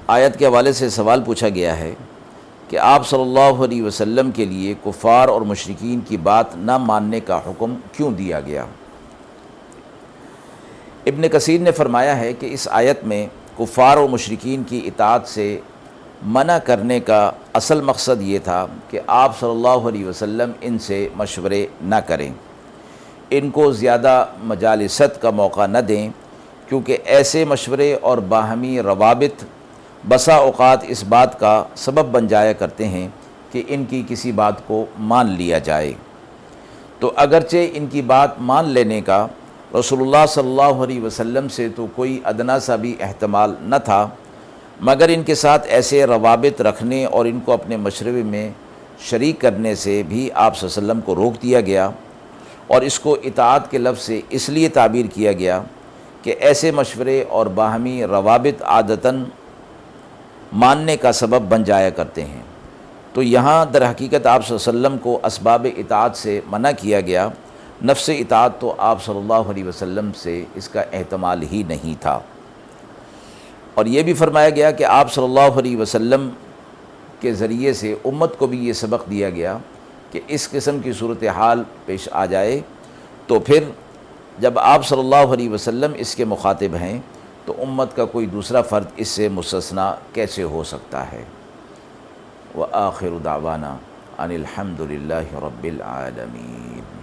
آیت کے حوالے سے سوال پوچھا گیا ہے کہ آپ صلی اللہ علیہ وسلم کے لیے کفار اور مشرکین کی بات نہ ماننے کا حکم کیوں دیا گیا؟ ابن کثیر نے فرمایا ہے کہ اس آیت میں کفار و مشرکین کی اطاعت سے منع کرنے کا اصل مقصد یہ تھا کہ آپ صلی اللہ علیہ وسلم ان سے مشورے نہ کریں، ان کو زیادہ مجالست کا موقع نہ دیں، کیونکہ ایسے مشورے اور باہمی روابط بسا اوقات اس بات کا سبب بن جایا کرتے ہیں کہ ان کی کسی بات کو مان لیا جائے۔ تو اگرچہ ان کی بات مان لینے کا رسول اللہ صلی اللہ علیہ وسلم سے تو کوئی ادنا سا بھی احتمال نہ تھا، مگر ان کے ساتھ ایسے روابط رکھنے اور ان کو اپنے مشورے میں شریک کرنے سے بھی آپ صلی اللہ علیہ وسلم کو روک دیا گیا، اور اس کو اطاعت کے لفظ سے اس لیے تعبیر کیا گیا کہ ایسے مشورے اور باہمی روابط عادتاً ماننے کا سبب بن جایا کرتے ہیں۔ تو یہاں در حقیقت آپ صلی اللہ علیہ وسلم کو اسباب اطاعت سے منع کیا گیا، نفس اطاعت تو آپ صلی اللہ علیہ وسلم سے اس کا احتمال ہی نہیں تھا۔ اور یہ بھی فرمایا گیا کہ آپ صلی اللہ علیہ وسلم کے ذریعے سے امت کو بھی یہ سبق دیا گیا کہ اس قسم کی صورتحال پیش آ جائے تو پھر جب آپ صلی اللہ علیہ وسلم اس کے مخاطب ہیں تو امت کا کوئی دوسرا فرد اس سے مستثنیٰ کیسے ہو سکتا ہے؟ وآخر دعوانا ان الحمد للہ رب العالمین۔